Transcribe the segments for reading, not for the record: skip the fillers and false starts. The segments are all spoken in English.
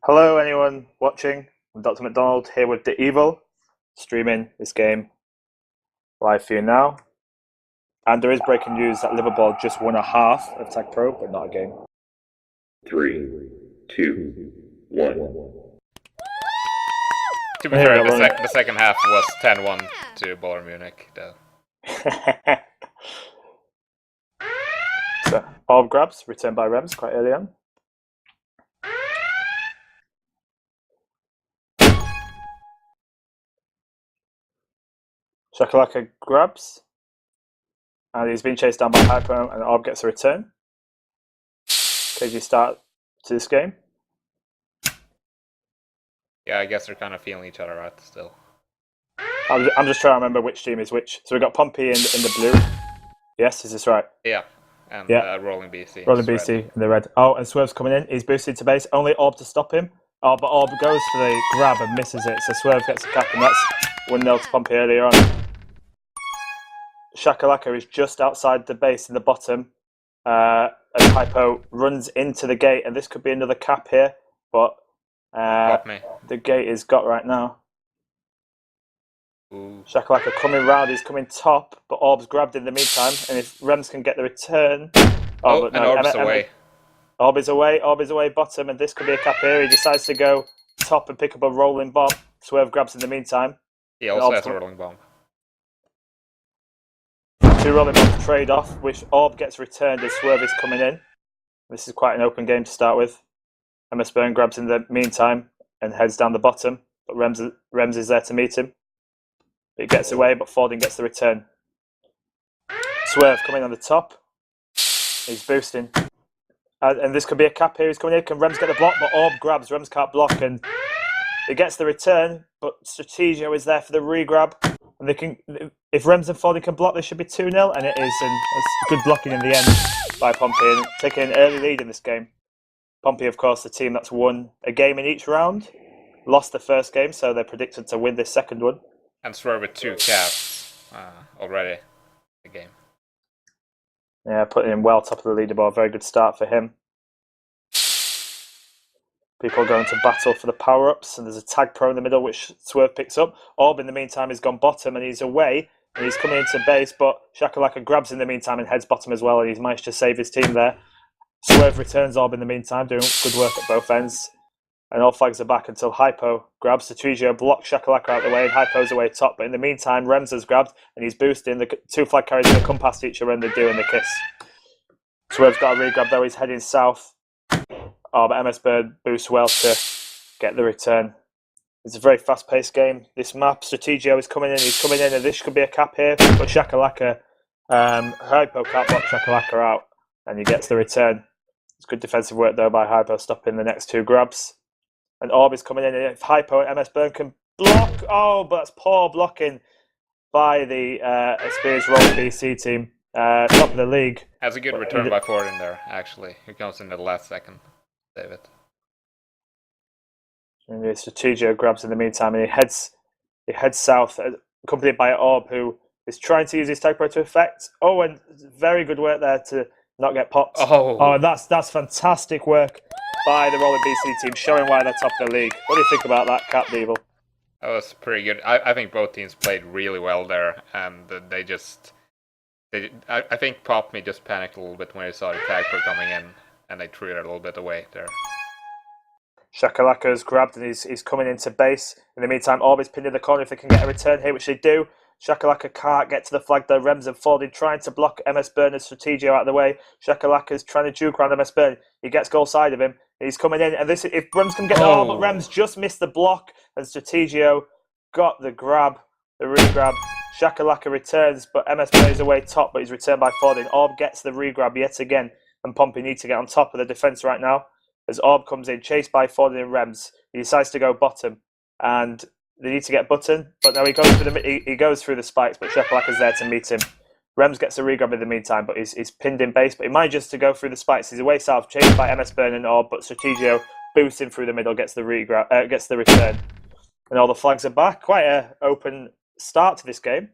Hello, anyone watching? I'm Dr. McDonald here with The Evil, streaming this game live for you now. And there is breaking news that Liverpool just won a half of TagPro, but not a game. 3, 2, 1. To be fair, the second half was 10-1 to Bayern Munich, though. So, Orb grabs, returned by Rems quite early on. Shakalaka grabs, and he's been chased down by Hypo, and Orb gets a return. KG start to this game. Yeah, I guess they're kind of feeling each other out still. I'm just trying to remember which team is which. So we've got Popmey in the blue. Yes, is this right? Yeah, and Rolling BC. Rolling BC in the red. Oh, and Swerve's coming in. He's boosted to base. Only Orb to stop him. Oh, but Orb goes for the grab and misses it. So Swerve gets a cap, and that's 1-0 to Popmey earlier on. Shakalaka is just outside the base in the bottom. And Hypo runs into the gate, and this could be another cap here, but the gate is got right now. Ooh. Shakalaka coming round, he's coming top, but Orb's grabbed in the meantime, and if Rems can get the return... but no, Orb's away. Orb is away bottom, and this could be a cap here. He decides to go top and pick up a rolling bomb. Swerve grabs in the meantime. He also has a rolling bomb. Two rolling bombs trade off, which Orb gets returned as Swerve is coming in. This is quite an open game to start with. MS Burn grabs in the meantime and heads down the bottom, but Rems is there to meet him. He gets away, but Fording gets the return. Swerve coming on the top. He's boosting. And this could be a cap here. He's coming in. Can Rems get the block? But Orb grabs. Rems can't block. And he gets the return. But Strategio is there for the re-grab. And they can, if Rems and Fording can block, this should be 2-0. And it is. And it's good blocking in the end by Popmey. And taking an early lead in this game. Popmey, of course, the team that's won a game in each round. Lost the first game, so they're predicted to win this second one. And Swerve with 2 caps already the game. Yeah, putting him well top of the leaderboard. Very good start for him. People are going to battle for the power-ups, and there's a TagPro in the middle, which Swerve picks up. Orb, in the meantime, has gone bottom, and he's away, and he's coming into base, but Shakalaka grabs in the meantime and heads bottom as well, and he's managed to save his team there. Swerve returns Orb in the meantime, doing good work at both ends. And all flags are back until Hypo grabs. Strategio blocks Shakalaka out of the way, and Hypo's away top. But in the meantime, Rems has grabbed, and he's boosting. The two flag carriers will come past each other, and they're doing the kiss. Swerve's got a re-grab, though. He's heading south. Oh, but MS Bird boosts well to get the return. It's a very fast-paced game. This map, Strategio is coming in. He's coming in, and this could be a cap here. But Shakalaka, Hypo can't block Shakalaka out, and he gets the return. It's good defensive work, though, by Hypo, stopping the next two grabs. And Orb is coming in, and if Hypo and MS Burn can block, but that's poor blocking by the experienced Roll BC team, top of the league. Has a good return by Ford in there, actually. He comes in the last second. Save it. And the Strategio grabs in the meantime, and he heads south, accompanied by Orb, who is trying to use his TagPro to effect. Oh, and very good work there to not get popped. Oh, that's fantastic work by the Rolling BC team, showing why they're top of the league. What do you think about that, Cap Devil? That was pretty good. I think both teams played really well there, and I think Popmey just panicked a little bit when he saw the TagPro coming in, and they threw it a little bit away there. Shakalaka's grabbed, and he's coming into base. In the meantime, Orb is pinned in the corner. If they can get a return here, which they do. Shakalaka can't get to the flag though. Rems and Fording trying to block MS Burner's Strategio out of the way. Shakalaka's trying to juke around MS Burn. He gets goal side of him. He's coming in, and this if Rems can get but Rems just missed the block, and Strategio got the grab, the re-grab. Shakalaka returns, but MS Burn is away top, but he's returned by Fording. Orb gets the re-grab yet again, and Popmey need to get on top of the defence right now. As Orb comes in, chased by Fording and Rems, he decides to go bottom, and they need to get button, but now he goes through the spikes, but Shakalaka's there to meet him. Rems gets a re-grab in the meantime, but he's pinned in base, but he manages to go through the spikes. He's away south, chased by MS Burn and Orb, but Strategio boosts him through the middle, gets the return. And all the flags are back. Quite an open start to this game.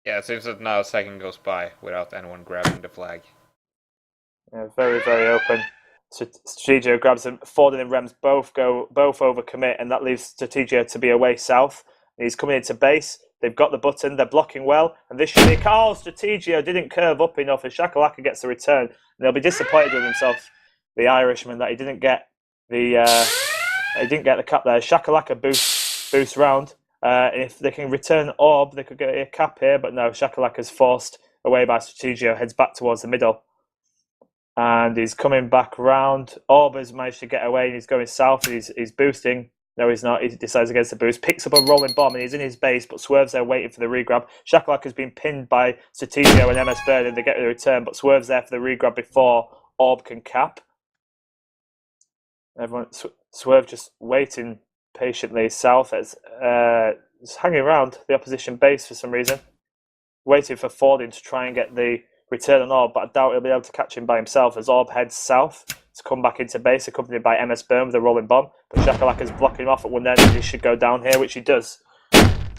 Yeah, it seems that now a second goes by without anyone grabbing the flag. Yeah, very, very open. Strategio grabs him. Forden and Rems both overcommit, and that leaves Strategio to be away south. And he's coming into base. They've got the button. They're blocking well, and this should be. Oh, Strategio didn't curve up enough, and Shakalaka gets the return. And they'll be disappointed with himself, the Irishman, that he didn't get the cap there. Shakalaka boost round. If they can return Orb, they could get a cap here, but no. Shakalaka's forced away by Strategio. Heads back towards the middle. And he's coming back round. Orb has managed to get away and he's going south. And he's boosting. No, he's not. He decides against the boost. Picks up a rolling bomb and he's in his base, but Swerve's there waiting for the regrab. Shakalaka has been pinned by Strategio and MS Bird and they get the return, but Swerve's there for the regrab before Orb can cap. Everyone, Swerve just waiting patiently south. It's hanging around the opposition base for some reason. Waiting for Forden to try and get the return on Orb, but I doubt he'll be able to catch him by himself as Orb heads south to come back into base, accompanied by MS Burn with a rolling bomb. But Shakalaka's blocking him off at one end and he should go down here, which he does.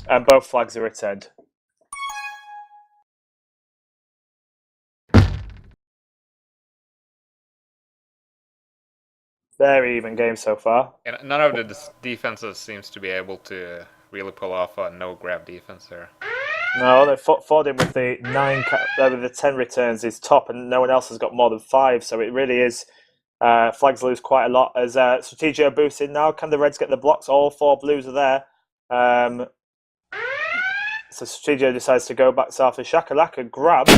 And both flags are returned. Very even game so far. And none of the defenses seems to be able to really pull off a no-grab defense here. No, they fought him with the 10 returns is top, and no one else has got more than 5. So it really is. Flags lose quite a lot as Strategio boosts in now. Can the Reds get the blocks? All 4 blues are there. So Strategio decides to go back south, and Shakalaka grabs,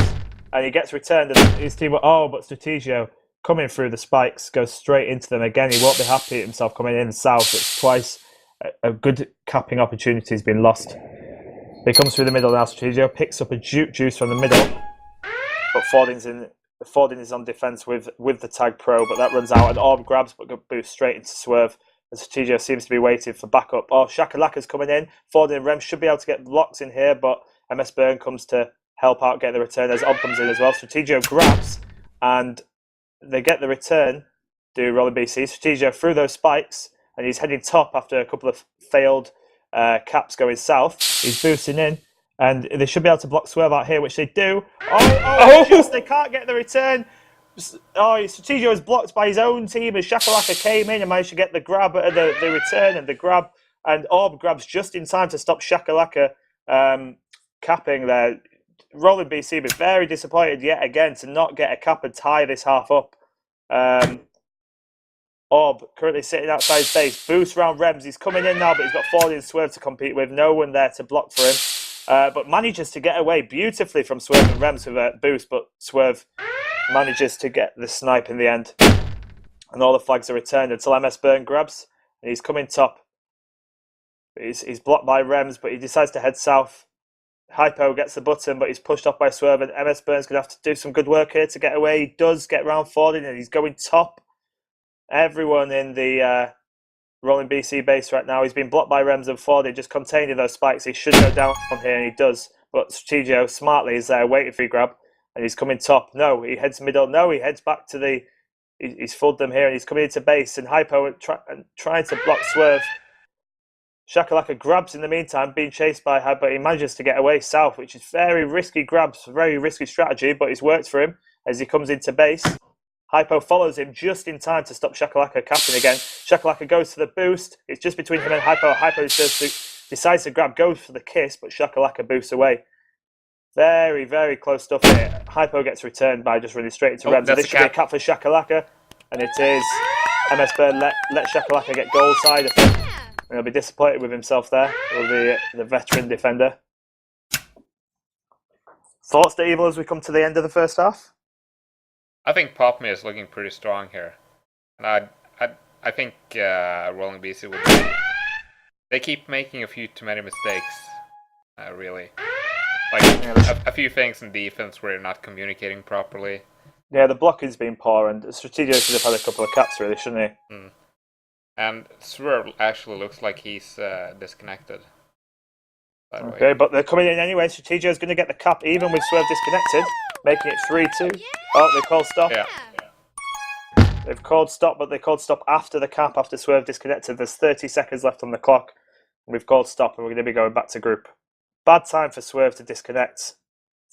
and he gets returned. And his team, but Strategio coming through the spikes goes straight into them again. He won't be happy at himself coming in south. It's twice a good capping opportunity has been lost. He comes through the middle now. Strategio picks up a juice from the middle, but Forden is on defense with the TagPro, but that runs out and Orb grabs but boosts straight into Swerve. And Strategio seems to be waiting for backup. Oh, Shakalaka's coming in. Forden and Rem should be able to get blocks in here, but MS Burn comes to help out, get the return as Orb comes in as well. Strategio grabs and they get the return. Do Rolling BC. Strategio through those spikes and he's heading top after a couple of failed caps going south. He's boosting in, and they should be able to block Swerve out here, which they do. They can't get the return. Strategio is blocked by his own team as Shakalaka came in and managed to get the grab, the return and the grab, and Orb grabs just in time to stop Shakalaka capping there. Rolling BC be very disappointed yet again to not get a cap and tie this half up. Orb currently sitting outside his base. Boost round Rems. He's coming in now, but he's got Forden and Swerve to compete with. No one there to block for him. But manages to get away beautifully from Swerve and Rems with a boost, but Swerve manages to get the snipe in the end. And all the flags are returned until MS Burn grabs. And he's coming top. He's blocked by Rems, but he decides to head south. Hypo gets the button, but he's pushed off by Swerve, and MS Burn's going to have to do some good work here to get away. He does get round Forden, and he's going top. Everyone in the Rolling BC base right now. He's been blocked by Rems and Forden, just containing those spikes. He should go down here, and he does. But Strategio smartly is there waiting for a grab, and he's coming top. No, he heads middle. No, he heads back to the... He's fooled them here, and he's coming into base, and Hypo trying to block Swerve. Shakalaka grabs in the meantime, being chased by Hypo. He manages to get away south, which is very risky grabs, very risky strategy, but it's worked for him as he comes into base. Hypo follows him just in time to stop Shakalaka capping again. Shakalaka goes for the boost. It's just between him and Hypo. Hypo decides to grab, goes for the kiss, but Shakalaka boosts away. Very, very close stuff here. Hypo gets returned by just running straight into Rems. This should be a cap for Shakalaka, and it is. MS Bird let Shakalaka get goal side, I think. And he'll be disappointed with himself there, with the veteran defender. Thoughts, to Evil, as we come to the end of the first half? I think Popmey is looking pretty strong here. And I think Rolling BC would be... They keep making a few too many mistakes, really. Like, a few things in defense where you're not communicating properly. Yeah, the blocking's been poor, and Strategio should have had a couple of caps, really, shouldn't he? Mm. And Swerve actually looks like he's disconnected. Okay, but they're coming in anyway. Strategio's going to get the cap even with Swerve disconnected, making it 3-2. Oh, they called stop. Yeah. They've called stop, but they called stop after the cap, after Swerve disconnected. There's 30 seconds left on the clock. We've called stop, and we're going to be going back to group. Bad time for Swerve to disconnect.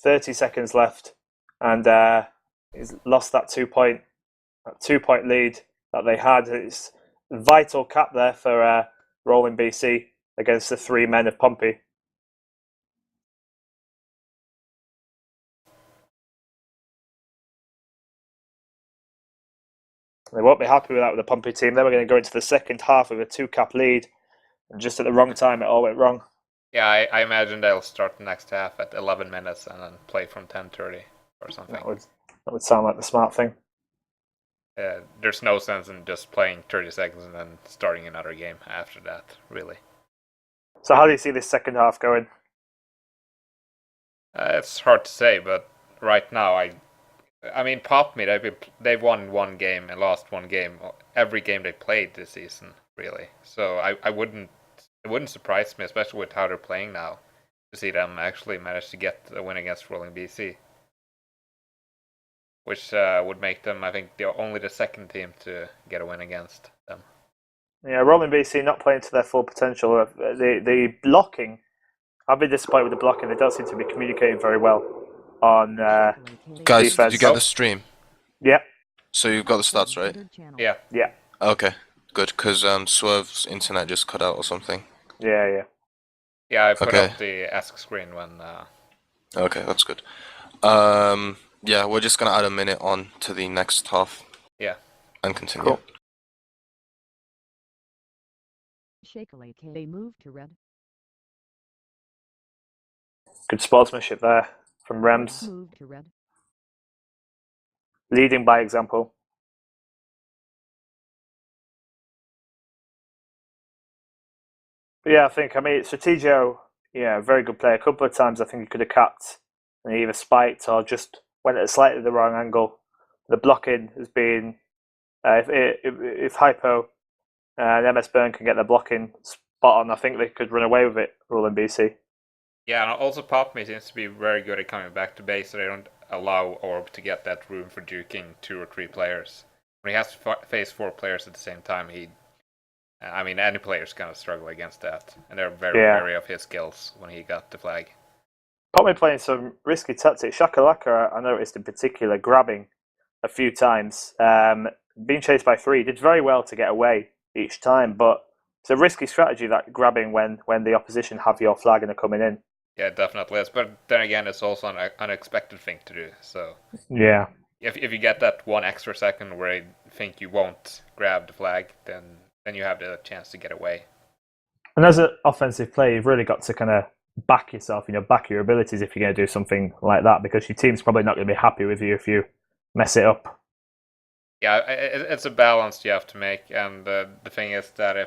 30 seconds left, and he's lost that 2 point That 2-point lead that they had. It's a vital cap there for Rolling BC against the 3 men of Pompey. They won't be happy with that with the Pompey team. They were going to go into the second half with a 2-cap lead, and just at the wrong time, it all went wrong. Yeah, I imagine they'll start the next half at 11 minutes and then play from 10:30 or something. That would sound like the smart thing. There's no sense in just playing 30 seconds and then starting another game after that, really. So how do you see this second half going? It's hard to say, but right now, I mean, Popmey, they've won one game and lost one game every game they played this season, really. So it wouldn't surprise me, especially with how they're playing now, to see them actually manage to get a win against Rolling BC, which would make them, I think, only the second team to get a win against them. Yeah, Rolling BC not playing to their full potential. The blocking, I've been disappointed with the blocking. They don't seem to be communicating very well on Guys, defense. did you get the stream? Yeah. So you've got the stats, right? Yeah. Yeah. Okay, good, because Swerve's internet just cut out or something. Yeah. Yeah, I put Okay. up the ask screen when... Okay, that's good. Yeah, we're just gonna add a minute on to the next half. Yeah. And continue. Cool. Shakily K move to red. Good sportsmanship there from Rems, Move to red. leading by example. But yeah, I mean, Strategio, very good player. A couple of times I think he could have capped and he either spiked or just went at slightly the wrong angle. The blocking has been, if Hypo and MS Burn can get their blocking spot on, I think they could run away with it, Rolling BC. Yeah, and also Popmey seems to be very good at coming back to base, so they don't allow Orb to get that room for juking 2 or 3 players. When he has to face 4 players at the same time, any player's gonna struggle against that, and they're very wary of his skills when he got the flag. Popmey playing some risky tactics. Shakalaka, I noticed in particular, grabbing a few times, being chased by 3, did very well to get away each time, but it's a risky strategy, that grabbing when the opposition have your flag and are coming in. Yeah, it definitely is. But then again, it's also an unexpected thing to do. So yeah, if you get that 1 extra second where you think you won't grab the flag, then you have the chance to get away. And as an offensive player, you've really got to kind of back yourself, back your abilities if you're going to do something like that, because your team's probably not going to be happy with you if you mess it up. Yeah, it's a balance you have to make, and the thing is that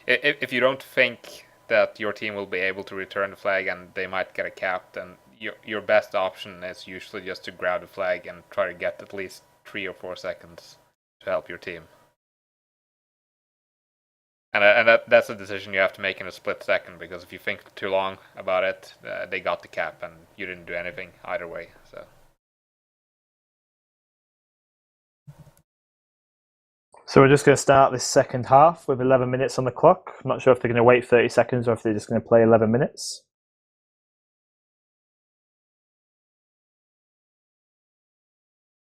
if you don't think that your team will be able to return the flag and they might get a cap, then your best option is usually just to grab the flag and try to get at least 3 or 4 seconds to help your team. And that's a decision you have to make in a split second, because if you think too long about it, they got the cap and you didn't do anything either way. So we're just going to start this second half with 11 minutes on the clock. I'm not sure if they're going to wait 30 seconds or if they're just going to play 11 minutes.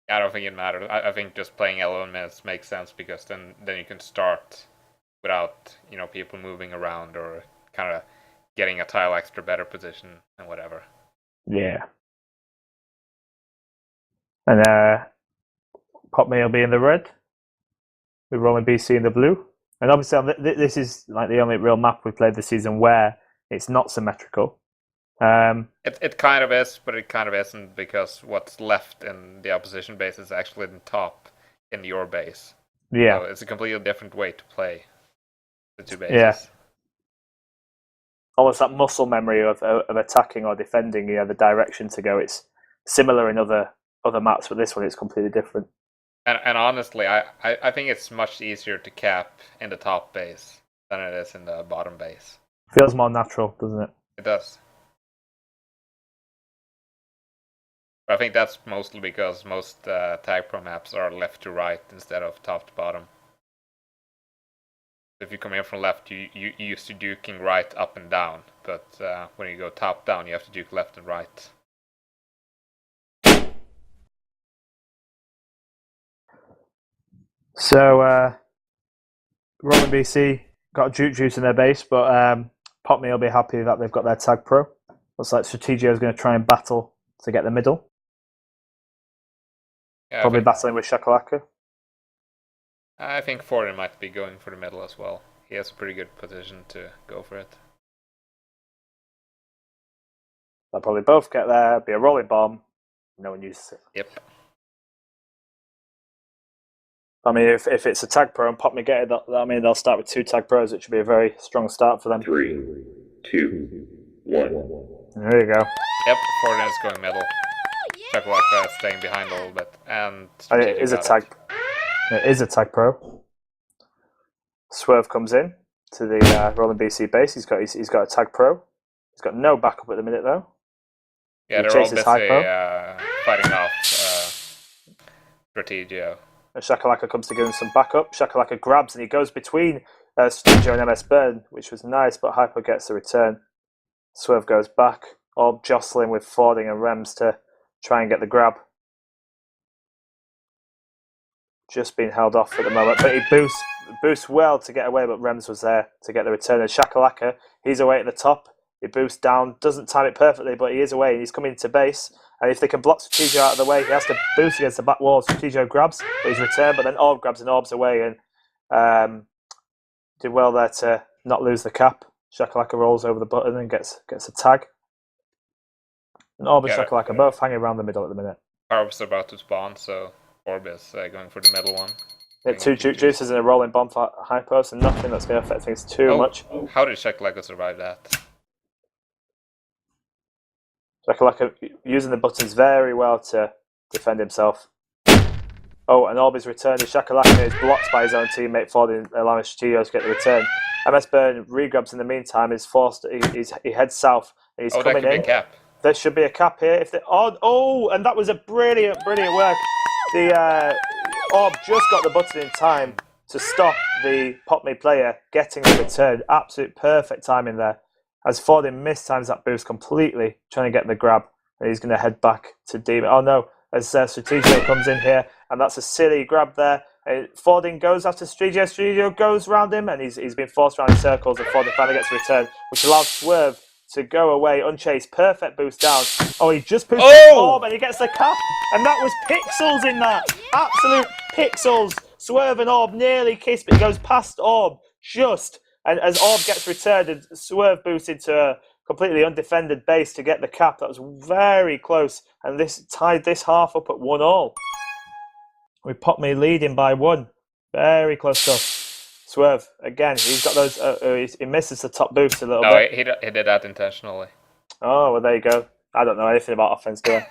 I don't think it matters. I think just playing 11 minutes makes sense, because then you can start without people moving around or kind of getting a tile extra better position and whatever. Yeah. And Popmey will be in the red, with Rolling BC in the blue. And obviously this is like the only real map we've played this season where it's not symmetrical. It kind of is, but it kind of isn't, because what's left in the opposition base is actually in top in your base. Yeah. So it's a completely different way to play the 2 bases. Yeah. Almost that muscle memory of attacking or defending, the direction to go. It's similar in other maps, but this one it's completely different. And honestly, I think it's much easier to cap in the top base than it is in the bottom base. Feels more natural, doesn't it? It does. But I think that's mostly because most TagPro maps are left to right instead of top to bottom. If you come in from left, you used to duking right, up and down, but when you go top down, you have to duke left and right. So, Rolling BC got Juke Juice in their base, but Popmey will be happy that they've got their TagPro. Looks like Strategio is going to try and battle to get the middle. Yeah, Probably battling with Shakalaka. I think Foreign might be going for the middle as well. He has a pretty good position to go for it. They'll probably both get there, be a rolling bomb. No one uses it. Yep. I mean, if it's a TagPro and Popmey get it, I mean, they'll start with 2 TagPros, which should be a very strong start for them. 3, 2, 1. There you go. Yep, Foreign is going middle. Shakalaka staying behind a little bit. And It is a tag. It is a TagPro. Swerve comes in to the Rolling BC base. He's got a TagPro. He's got no backup at the minute though. Yeah, He they're all chases busy Hypo. fighting off Strategio. And Shakalaka comes to give him some backup. Shakalaka grabs and he goes between Strategio and MS Burn, which was nice, but Hypo gets the return. Swerve goes back, all jostling with Fording and Rems to try and get the grab. Just being held off at the moment, but he boosts well to get away, but Rems was there to get the return. And Shakalaka, he's away at the top. He boosts down, doesn't time it perfectly, but he is away and he's coming into base. And if they can block Strategio out of the way, he has to boost against the back wall. Strategio grabs, but he's returned, but then Orb grabs and Orb's away and did well there to not lose the cap. Shakalaka rolls over the button and gets a tag. And Orb and Shakalaka both hanging around the middle at the minute. Orb's about to spawn, so Orb is going for the middle one. Hit 2 Juke Juices and a rolling bomb for Hypo, so nothing that's going to affect things too much. How did Shakalaka survive that? Shakalaka using the buttons very well to defend himself. Oh, and Orb is returned. Shakalaka is blocked by his own teammate Ford, allowing Strategio to get the return. MS Burn regrabs in the meantime. Is forced. He heads south. And he's coming that could in. Be a cap. There should be a cap here. If and that was a brilliant work. The Orb just got the button in time to stop the Popmey player getting the return. Absolute perfect timing there. As Fordin mistimes that boost completely, trying to get the grab, and he's going to head back to Demon. Oh no, as Strategio comes in here, and that's a silly grab there. Fordin goes after Strategio. Strategio goes around him, and he's been forced around in circles, and Fordin finally gets a return, which allows Swerve to go away unchased. Perfect boost down. Oh, he just pushed Orb, and he gets the cap, and that was pixels in that. Absolute pixels. Swerve and Orb nearly kiss, but he goes past Orb just. And as Orb gets returned, and Swerve boosts into a completely undefended base to get the cap. That was very close. And this tied this half up at 1-1. With Popmey leading by 1. Very close stuff. Swerve, again, he's got those... he misses the top boost a little bit. No, he did that intentionally. Oh, well, there you go. I don't know anything about offense, do I?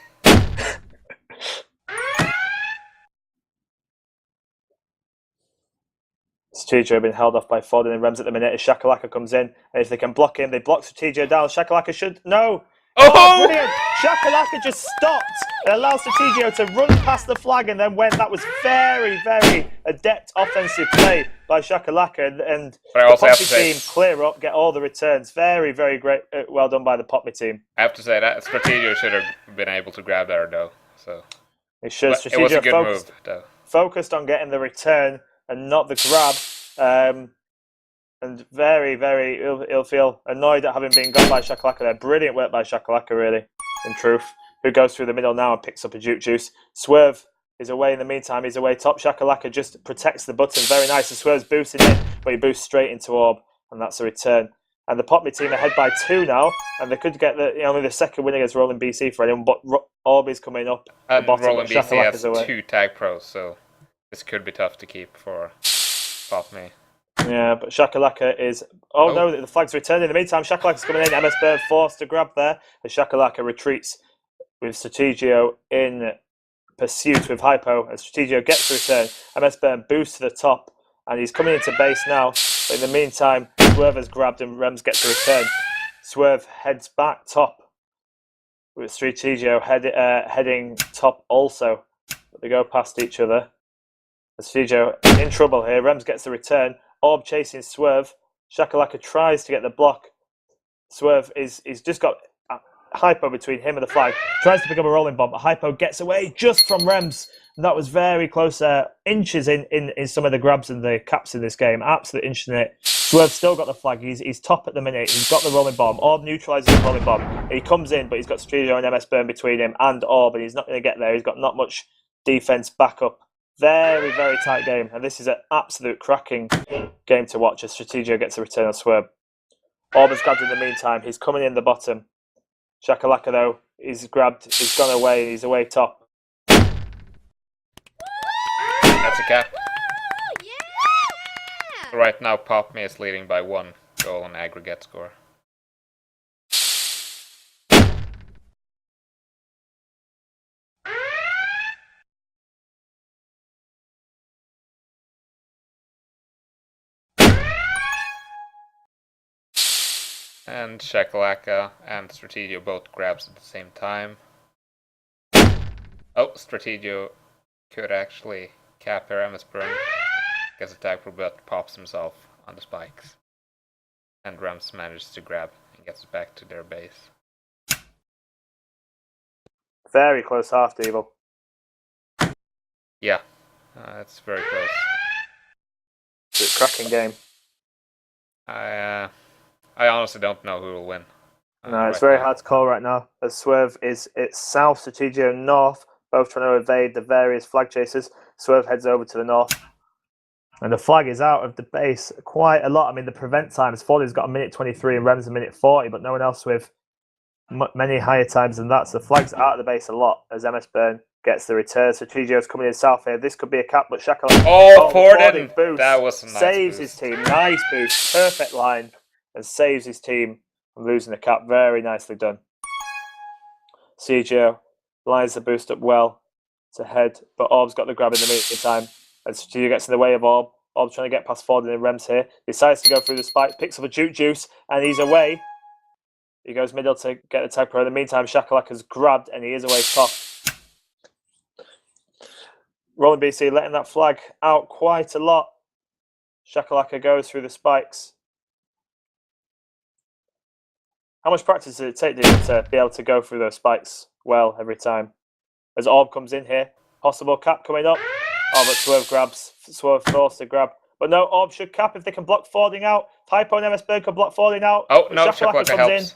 Strategio been held off by Ford and Rems at the minute as Shakalaka comes in. And if they can block him, they block Strategio down. Shakalaka should... No! Oh, brilliant! Shakalaka just stopped and allowed Strategio to run past the flag and then went. That was very, very adept offensive play by Shakalaka. And the Popmey team clear up, get all the returns. Very, very great. Well done by the Popmey team. I have to say that Strategio should have been able to grab there, though. So it should. It was a good move, though. Focused on getting the return and not the grab. And very, very he'll feel annoyed at having been got by Shakalaka there. Brilliant work by Shakalaka, really, in truth. Who goes through the middle now and picks up a Juke Juice. Swerve is away in the meantime. He's away top. Shakalaka just protects the button. Very nice. And Swerve's boosting in, but he boosts straight into Orb, and that's a return. And the Popmey team are ahead by 2 now, and they could get only the second win against Rolling BC for anyone, but Orb is coming up. And the bottom, Rolling BC has 2 TagPros, so this could be tough to keep for Popmey. Yeah, but Shakalaka is... Oh, no, the flag's returned. In the meantime, Shakalaka's coming in. MS Bird forced to grab there. As Shakalaka retreats with Strategio in pursuit with Hypo. And Strategio gets the return. MS Bird boosts to the top. And he's coming into base now. But in the meantime, Swerve has grabbed and Rems gets the return. Swerve heads back top. With Strategio heading top also. But they go past each other. Strategio in trouble here. Rems gets the return. Orb chasing Swerve. Shakalaka tries to get the block. Swerve is just got Hypo between him and the flag. Tries to pick up a rolling bomb, but Hypo gets away just from Rems. That was very close there. Inches in some of the grabs and the caps in this game. Absolute inch in it. Swerve's still got the flag. He's top at the minute. He's got the rolling bomb. Orb neutralises the rolling bomb. He comes in, but he's got Strategio and MS Burn between him and Orb, and he's not going to get there. He's got not much defense backup. Very, very tight game. And this is an absolute cracking game to watch as Strategio gets a return on Swerve. Orb has grabbed in the meantime. He's coming in the bottom. Shakalaka, though, he's grabbed. He's gone away. He's away top. That's a cap. Yeah! Right now, Popmey is leading by 1 goal on aggregate score. And Shakalaka and Strategio both grabs at the same time. Oh, Strategio could actually cap her MS Burn. Gets a TagPro, but pops himself on the spikes. And Rems manages to grab and gets back to their base. Very close half, Devil. Yeah, it's very close. It's a cracking game. I honestly don't know who will win. No, it's very hard to call right now. As Swerve it's south, Strategio north, both trying to evade the various flag chasers. Swerve heads over to the north. And the flag is out of the base quite a lot. I mean, the prevent times, Foley's got a minute 23 and Rem's a minute 40, but no one else with many higher times than that. So the flag's out of the base a lot as MS Burn gets the return. Strategio's coming in south here. This could be a cap, but Shakalaka. Oh, Forden! Boost. That was a nice saves boost. His team. Nice boost. Perfect line. And saves his team from losing the cap. Very nicely done. Strategio lines the boost up well to head, but Orb's got the grab in the meantime. And Strategio gets in the way of Orb. Orb's trying to get past Forden and Rems here. Decides to go through the spike, picks up a Juke Juice, and he's away. He goes middle to get the TagPro. In the meantime, Shakalaka's grabbed, and he is away top. Rolling BC letting that flag out quite a lot. Shakalaka goes through the spikes. How much practice did it take to be able to go through those spikes well every time? As Orb comes in here, possible cap coming up. Oh, but Swerve grabs. Swerve forced to grab. But no, Orb should cap if they can block Fording out. Typo and MS Burn can block Fording out. Oh, no, Shakalaka helps.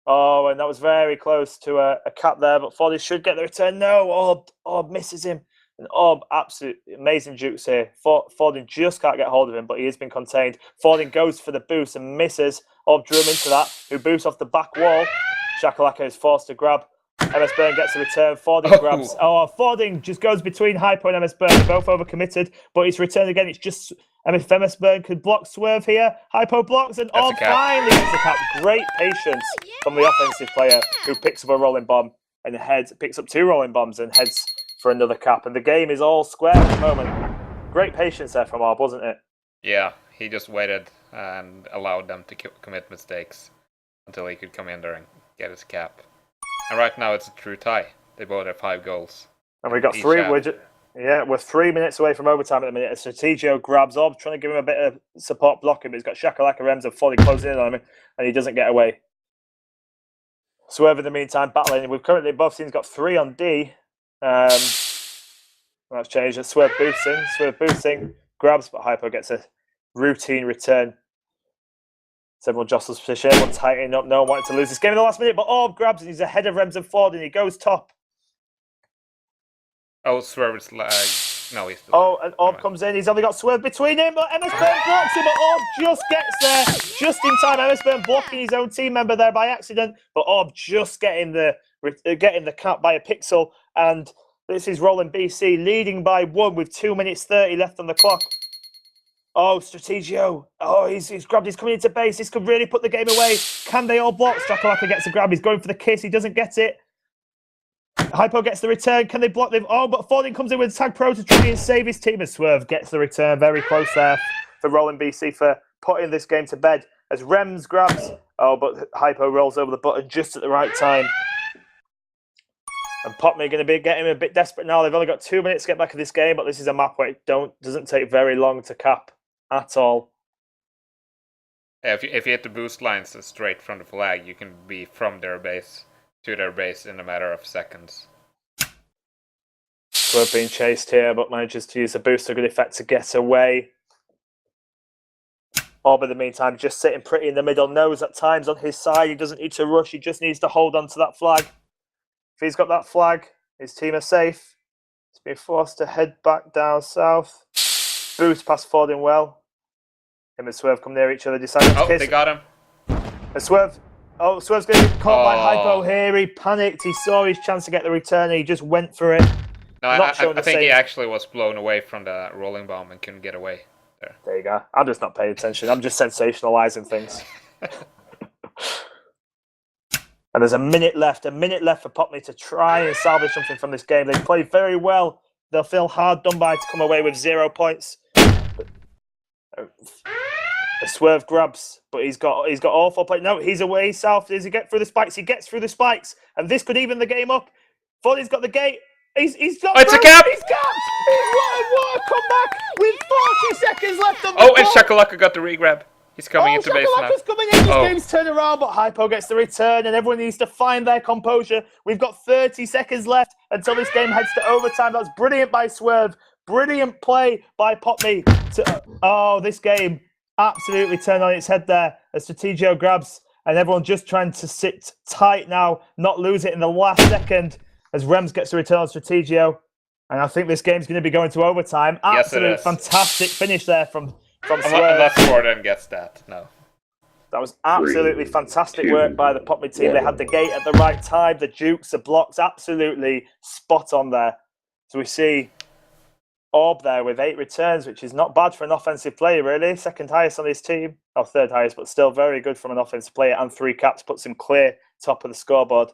Oh, and that was very close to a cap there, but Fording should get the return. No, Orb misses him. And Orb, absolutely amazing jukes here. Fording just can't get hold of him, but he has been contained. Fording goes for the boost and misses. Orb drew him into that, who boosts off the back wall. Shakalaka is forced to grab. MS Burn gets a return. Fording grabs. Oh, Fording just goes between Hypo and MS Burn. They're both overcommitted, but he's returned again. It's just if MS Burn could block Swerve here. Hypo blocks, and Orb finally gets the cap. Great patience from the offensive player who picks up a rolling bomb and picks up 2 rolling bombs and heads for another cap. And the game is all square at the moment. Great patience there from Orb, wasn't it? Yeah, he just waited and allowed them to commit mistakes until he could come in there and get his cap. And right now it's a true tie. They both have 5 goals. And we got 3. We're 3 minutes away from overtime at the minute. Strategio grabs Orb, trying to give him a bit of support blocking, but he's got Shakalaka, Rems, and Foley closing in on him, and he doesn't get away. Swerve in the meantime battling. We've currently both teams got 3 on D. That's changed. Swerve boosting, grabs, but Hypo gets a routine return. So everyone jostles position, everyone tightening up, no one wanted to lose this game in the last minute, but Orb grabs and he's ahead of Rems and Ford and he goes top. Oh, Swerve is lag. No, he's still. Oh, and Orb comes in, he's only got Swerve between him, but MS Burn blocks him, but Orb just gets there, just in time. MS Burn blocking his own team member there by accident, but Orb just getting the cap by a pixel, and this is Rolling BC leading by 1 with 2 minutes 30 left on the clock. Oh, Strategio. Oh, he's grabbed. He's coming into base. This could really put the game away. Can they all block? Strakalaka gets a grab. He's going for the kiss. He doesn't get it. Hypo gets the return. Can they block them? Oh, but Fording comes in with TagPro to try and save his team. And Swerve gets the return. Very close there for Rolling BC for putting this game to bed. As Rems grabs. Oh, but Hypo rolls over the button just at the right time. And Popmey going to be getting a bit desperate now. They've only got 2 minutes to get back in this game, but this is a map where it doesn't take very long to cap at all. Yeah, if you hit the boost lines straight from the flag, you can be from their base to their base in a matter of seconds. Swerve being chased here, but manages to use a booster good effect to get away. Orb in the meantime just sitting pretty in the middle, knows at times on his side he doesn't need to rush, he just needs to hold on to that flag. If he's got that flag, his team are safe. He's been forced to head back down south. Boost past Fording well. Him and Swerve come near each other, deciding to kiss. They got him. And Swerve. Oh, Swerve's going to be caught by Hypo here. He panicked. He saw his chance to get the return and he just went for it. No, I think he actually was blown away from the rolling bomb and couldn't get away. There you go. I'm just not paying attention. I'm just sensationalizing things. And there's a minute left for Popmey to try and salvage something from this game. They played very well. They'll feel hard done by to come away with 0 points. A Swerve grabs, but he's got awful play. No, he's away south. Does he get through the spikes? He gets through the spikes, and this could even the game up. Fordy's got the gate. He's got. Oh, it's a cap. He's capped. What a comeback with 40 seconds left on the Oh, clock. and Shakalaka got the regrab. He's coming into base now. Shakalaka's coming in. This game's turned around, but Hypo gets the return, and everyone needs to find their composure. We've got 30 seconds left until this game heads to overtime. That's brilliant by Swerve. Brilliant play by Popmey. This game absolutely turned on its head there as Strategio grabs, and everyone just trying to sit tight now, not lose it in the last second as Rems gets the return on Strategio. And I think this game's going to be going to overtime. Absolute fantastic finish there from Swerve. Unless Gordon gets that, no. That was absolutely fantastic work by the Popmey team. They had the gate at the right time, the jukes, the blocks, absolutely spot on there. So we see Orb there with 8 returns, which is not bad for an offensive player, really. Second highest on his team, or third highest, but still very good from an offensive player. And 3 caps puts him clear top of the scoreboard.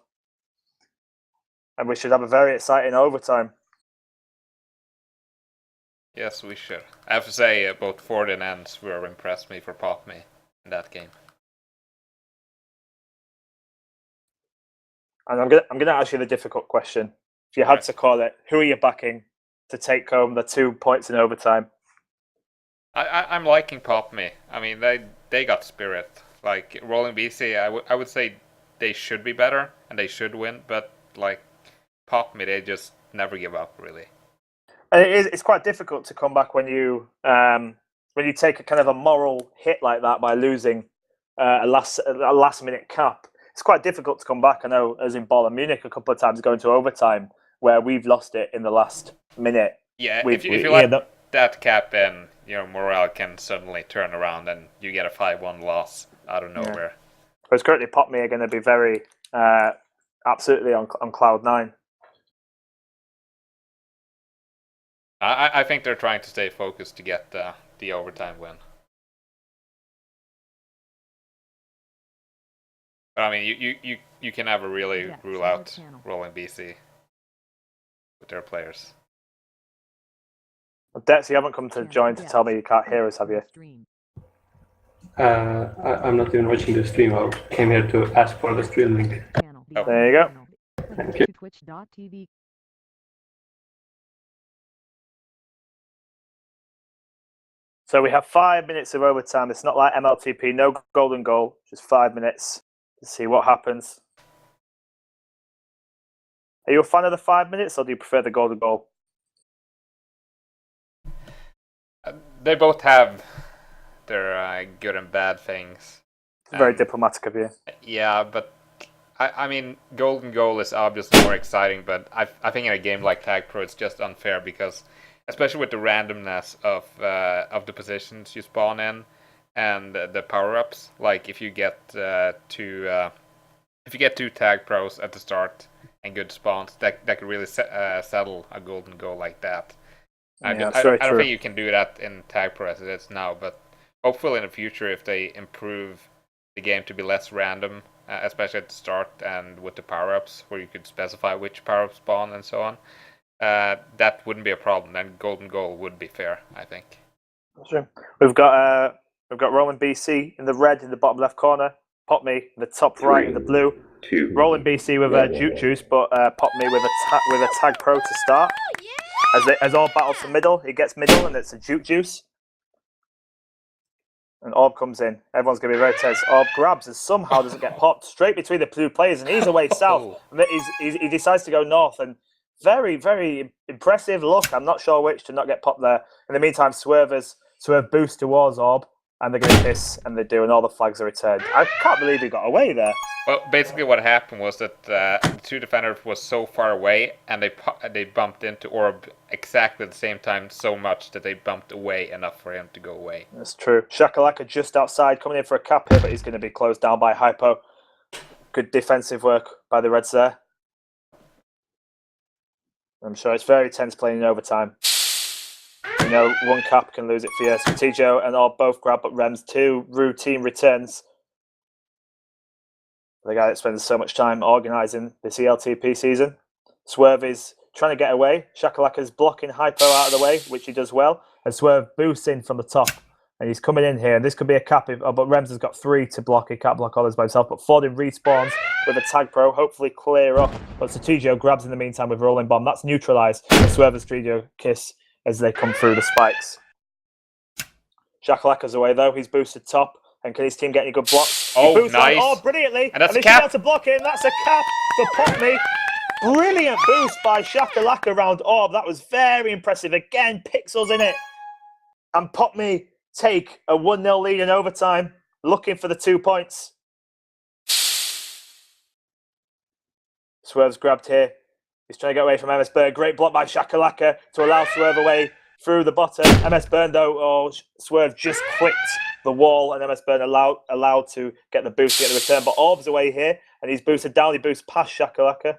And we should have a very exciting overtime. Yes, we should. I have to say, both Ford and Ends were impressed me for Popmey in that game. And I'm gonna ask you the difficult question. If you had to call it, who are you backing to take home the 2 points in overtime? I'm liking Popmey. I mean, they got spirit. Like Rolling BC, I would say they should be better and they should win, but like Popmey, they just never give up, really. And it's quite difficult to come back when you take a kind of a moral hit like that by losing a last minute cap. It's quite difficult to come back. I know, as in Bayern Munich a couple of times going to overtime where we've lost it in the last minute. Yeah, if you let that cap in, morale can suddenly turn around and you get a 5-1 loss out of nowhere. Yeah. Whereas currently Popmey are going to be very absolutely on cloud 9. I think they're trying to stay focused to get the overtime win. But I mean, you can never really rule out Rolling BC with their players. Dex, you haven't come to join to tell me you can't hear us, have you? I'm not even watching the stream. I came here to ask for the stream link. Oh. There you go. Thank you. Twitch.tv. So we have 5 minutes of overtime. It's not like MLTP, no golden goal, just 5 minutes to see what happens. Are you a fan of the 5 minutes, or do you prefer the golden goal? They both have their good and bad things. Very diplomatic of you. Yeah, but I mean, golden goal is obviously more exciting, but I think in a game like TagPro, it's just unfair because, especially with the randomness of the positions you spawn in and the power-ups, like if you get two tag pros at the start and good spawns, that could really settle a golden goal like that. I don't think you can do that in TagPro as it is now, but hopefully in the future, if they improve the game to be less random, especially at the start and with the power-ups, where you could specify which power-up spawn and so on, that wouldn't be a problem. Then golden goal would be fair, I think. That's true. We've got Roman BC in the red in the bottom left corner, Popmey in the top right in the blue. Rolling BC with Juke Juice, but Popmey with a tag pro to start. As all battles for middle, he gets middle and it's a Juke Juice. And Orb comes in. Everyone's going to be very tense. Orb grabs and somehow doesn't get popped straight between the two players, and he's away south. And he decides to go north, and very, very impressive look. I'm not sure which to not get popped there. In the meantime, Swerve boosts towards Orb, and they're going to kiss, and they do, and all the flags are returned. I can't believe he got away there. Well, basically what happened was that the two defenders was so far away, and they bumped into Orb exactly at the same time so much that they bumped away enough for him to go away. That's true. Shakalaka just outside, coming in for a cap here, but he's going to be closed down by Hypo. Good defensive work by the Reds there. I'm sure it's very tense playing in overtime. You know, one cap can lose it for you. Strategio and Orb both grab, but Rem's two routine returns. The guy that spends so much time organising this ELTP season. Swerve is trying to get away. Shakalaka's blocking Hypo out of the way, which he does well. And Swerve boosts in from the top. And he's coming in here. And this could be a cap, but Rems has got 3 to block. He can't block all those by himself. But Fordin respawns with a TagPro, hopefully clear up. But Strategio grabs in the meantime with Rolling Bomb. That's neutralised. And Swerve and Strategio kiss as they come through the spikes. Shakalaka's away though. He's boosted top. And can his team get any good blocks? Oh, nice. Oh, brilliantly. And that's they a cap. should be able to block him. That's a cap for Popmey. Brilliant boost by Shakalaka around Orb. That was very impressive. Again, pixels in it. And Popmey take a 1-0 lead in overtime, looking for the 2 points. Swerve's grabbed here. He's trying to get away from MS Burn. Great block by Shakalaka to allow Swerve away through the bottom. MS Burn, though, Swerve just clipped the wall, and MS Burn allowed to get the boost to get the return. But Orb's away here, and he's boosted down. He boosts past Shakalaka.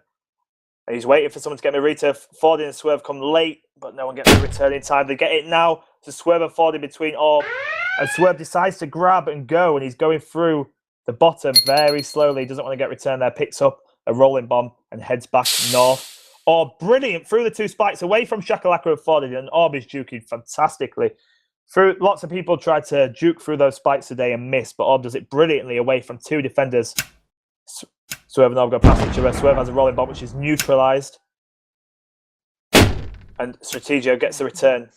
And he's waiting for someone to get Marita. Fordin and Swerve come late, but no one gets the return in time. They get it now to Swerve and Fordin between Orb. And Swerve decides to grab and go, and he's going through the bottom very slowly. He doesn't want to get returned there. Picks up a rolling bomb and heads back north. Orb, brilliant, through the 2 spikes, away from Shakalaka and Fordin, and Orb is juking fantastically. Lots of people tried to juke through those spikes today and miss, but Orb does it brilliantly away from 2 defenders. Swerve and Orb go past each other. Swerve has a rolling bomb, which is neutralised. And Strategio gets the return.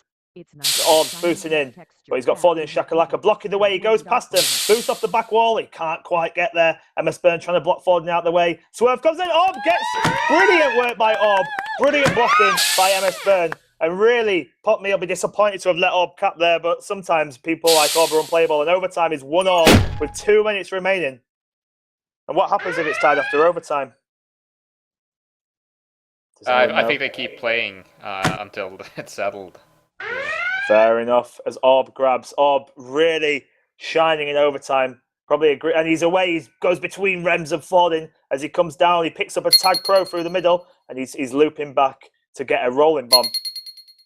Orb boosting in, but he's got Fordin and Shakalaka blocking the way. He goes past them, boost off the back wall. He can't quite get there. MS Burn trying to block Fordin out of the way. Swerve comes in. Orb gets brilliant work by Orb. Brilliant blocking by MS Burn. And really, Popmey will be disappointed to have let Orb cap there, but sometimes people like Orb are unplayable, and overtime is 1-1 with 2 minutes remaining. And what happens if it's tied after overtime? I think they keep playing until it's settled. Fair enough. As Orb grabs, Orb really shining in overtime. Probably agree, and he's away. He goes between Rems and Fordin as he comes down. He picks up a TagPro through the middle, and he's looping back to get a rolling bomb.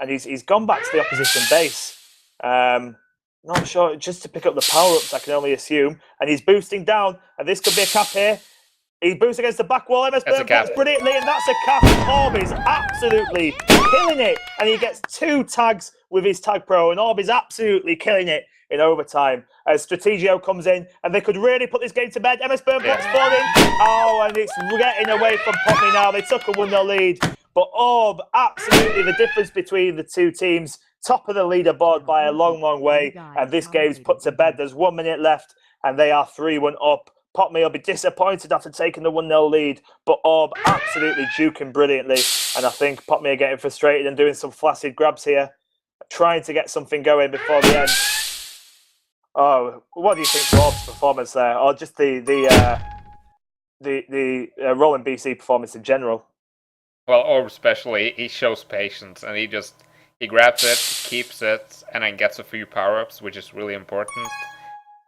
And he's gone back to the opposition base. Not sure, just to pick up the power-ups, I can only assume. And he's boosting down, and this could be a cap here. He boosts against the back wall. MS Burn blocks brilliantly, and that's a cap. Orb is absolutely killing it. And he gets 2 tags with his TagPro, and Orb is absolutely killing it in overtime. As Strategio comes in, and they could really put this game to bed. MS Burn blocks Fordin. Oh, and it's getting away from Popmey now. They took a 1-0 lead. But Orb, absolutely the difference between the 2 teams. Top of the leaderboard by a long, long way. And this game's put to bed. There's 1 minute left, and they are 3-1 up. Popmey will be disappointed after taking the 1-0 lead, but Orb absolutely juking brilliantly. And I think Popmey are getting frustrated and doing some flaccid grabs here, trying to get something going before the end. Oh, what do you think of Orb's performance there, or just the Rolling BC performance in general? Well, Orb especially, he shows patience, and he grabs it, keeps it, and then gets a few power-ups, which is really important.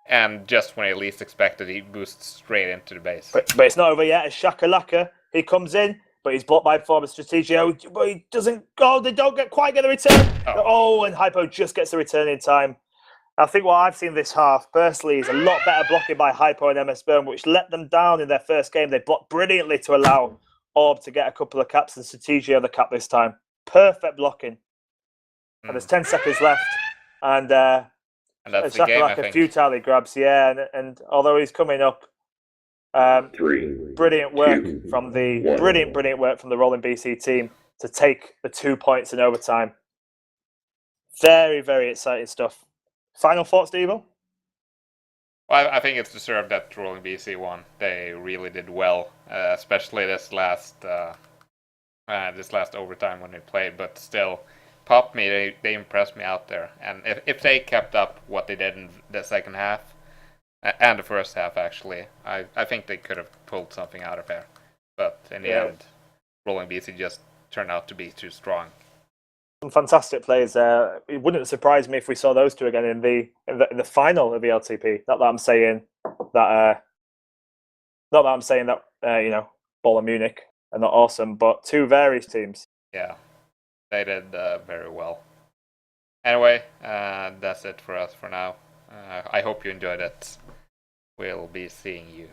And just when he least expected, he boosts straight into the base. But it's not over yet. As Shakalaka, he comes in, but he's blocked by former Strategio. But he doesn't go. They don't quite get the return. Oh, and Hypo just gets the return in time. I think what I've seen this half, personally, is a lot better blocking by Hypo and MS Burn, which let them down in their first game. They blocked brilliantly to allow Orb to get a couple of caps, and Strategio the cap this time. Perfect blocking. And there's 10 seconds left. And that's the game, I think. Futilely grabs, yeah, and although he's coming up, 3, brilliant work 2, from the 1. brilliant work from the Rolling BC team to take the 2 points in overtime. Very, very exciting stuff. Final thoughts, Devo? Well, I think it's deserved that Rolling BC won. They really did well, especially this last overtime when they played. But still, Popmey, they impressed me out there. And if they kept up what they did in the second half and the first half, actually, I think they could have pulled something out of there. But in the end, Rolling BC just turned out to be too strong. Some fantastic plays there. It wouldn't surprise me if we saw those two again in the final of the ELTP. Not that I'm saying that. Not that I'm saying that Ball and Munich are not awesome, but two various teams. Yeah, they did very well. Anyway, that's it for us for now. I hope you enjoyed it. We'll be seeing you.